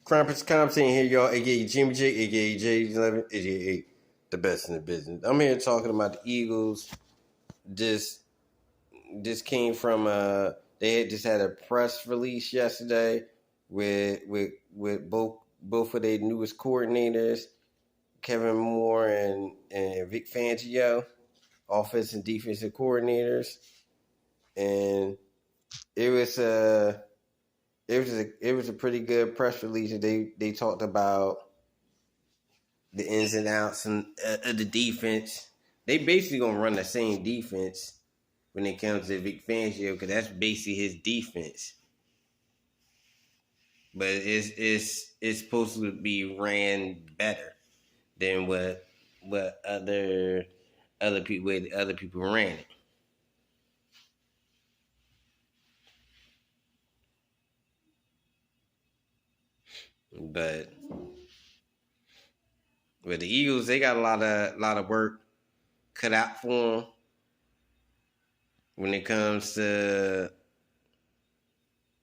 Krampus Compton here, y'all, aka Jimmy J, aka J11, aka the best in the business. I'm here talking about the Eagles. Just came from they had just had a press release yesterday with both of their newest coordinators, Kevin Moore and Vic Fangio, offense and defensive coordinators, and it was a pretty good press release. They talked about the ins and outs of the defense. They basically gonna run the same defense when it comes to Vic Fangio because that's basically his defense. But it's supposed to be ran better than what other people ran it. But with the Eagles, they got a lot of work cut out for them when it comes to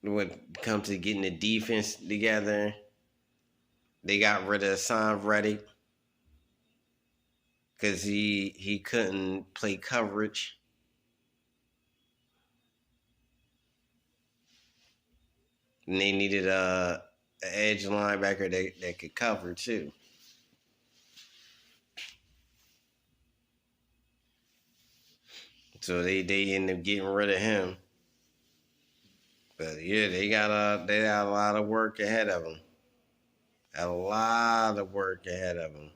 getting the defense together. They got rid of Sam Reddick because he couldn't play coverage. And they needed an edge linebacker that could cover too. So they ended up getting rid of him. But yeah, they got a lot of work ahead of them. A lot of work ahead of them.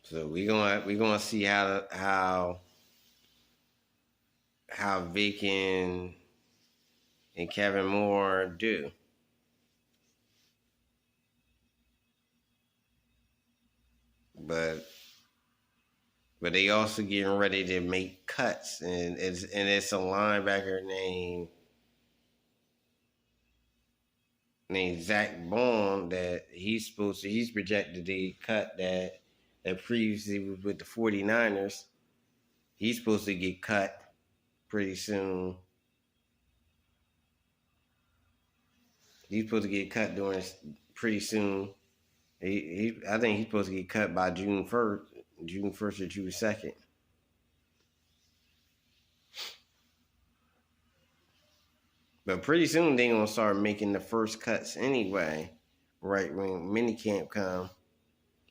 So we gonna see how Vic and Kevin Moore do. But they also getting ready to make cuts, and it's a linebacker named Zach Bond that he's projected to cut that previously was with the 49ers. He's supposed to get cut pretty soon. He's supposed to get cut pretty soon. I think he's supposed to get cut by June 1st or June 2nd. But pretty soon they're gonna start making the first cuts anyway, right when minicamp come.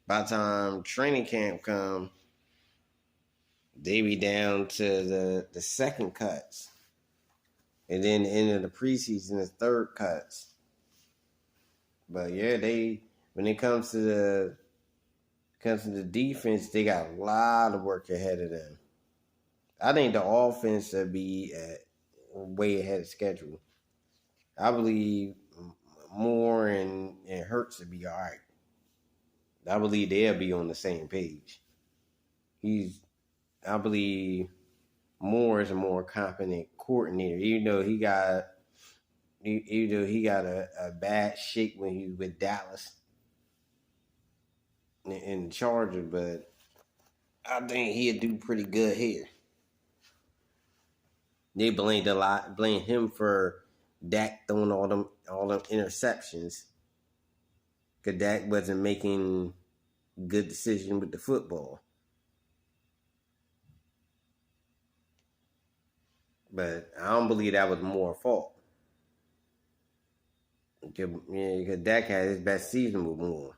By the time training camp come, they be down to the second cuts. And then the end of the preseason is third cuts. But yeah, when it comes to the defense, they got a lot of work ahead of them. I think the offense will be way ahead of schedule. I believe Moore and Hurts will be all right. I believe they'll be on the same page. I believe Moore is a more competent coordinator, even though he got a bad shake when he was with Dallas in Chargers, but I think he'll do pretty good here. They blamed him for Dak throwing all them interceptions because Dak wasn't making good decisions with the football. But I don't believe that was more fault. Because Dak had his best season with Moore.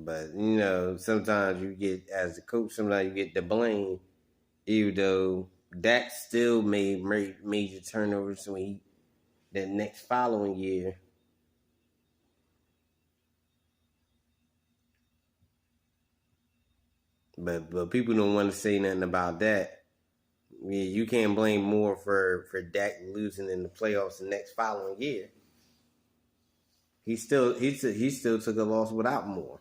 But sometimes you get, as a coach, sometimes you get the blame, even though Dak still made major turnovers when the next following year. But people don't want to say nothing about that. Yeah, you can't blame Moore for Dak losing in the playoffs the next following year. He still took a loss without Moore.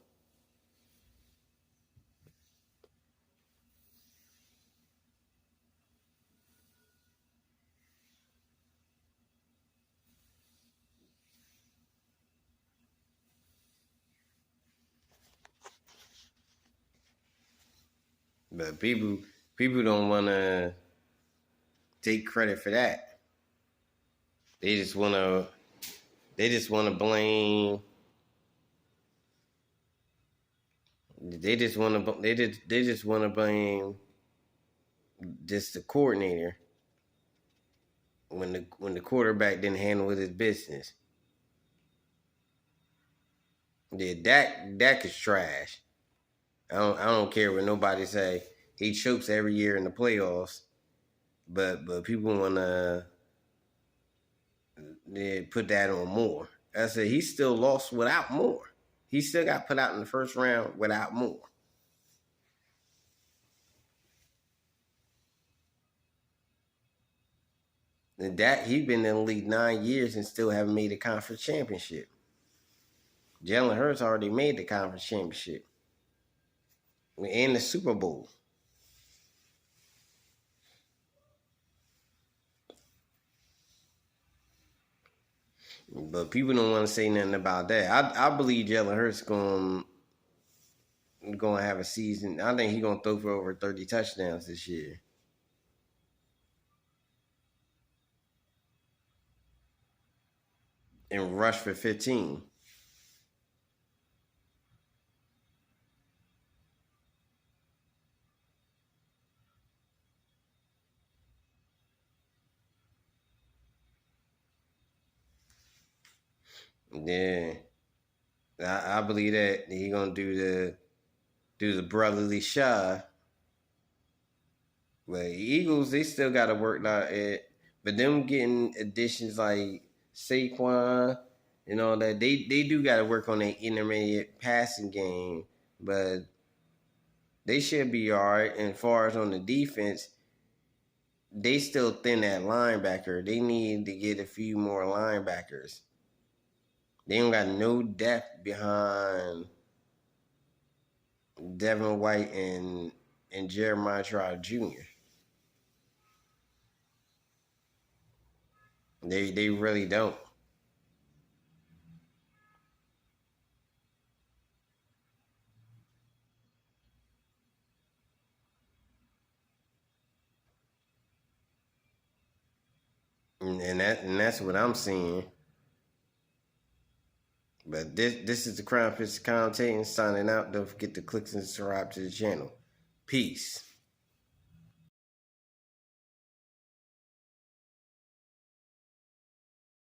But people don't want to take credit for that. They just want to blame. They just want to. They just want to blame just the coordinator when the quarterback didn't handle his business. Yeah, Dak is trash. I don't care what nobody say. He chokes every year in the playoffs, but people wanna put that on Moore. I said he still lost without Moore. He still got put out in the first round without Moore. And that he's been in the league 9 years and still haven't made a conference championship. Jalen Hurts already made the conference championship and the Super Bowl. But people don't want to say nothing about that. I believe Jalen Hurts gonna have a season. I think he's gonna throw for over 30 touchdowns this year. And rush for 15. Yeah. I believe that he gonna do the brotherly shove. But Eagles, they still gotta work out it. But them getting additions like Saquon and all that, they do gotta work on their intermediate passing game. But they should be alright. And as far as on the defense, they still thin that linebacker. They need to get a few more linebackers. They don't got no depth behind Devin White and Jeremiah Trout Jr. They really don't. And that's what I'm seeing. But this is the Crown Prince commentating, signing out. Don't forget to click and subscribe to the channel. Peace.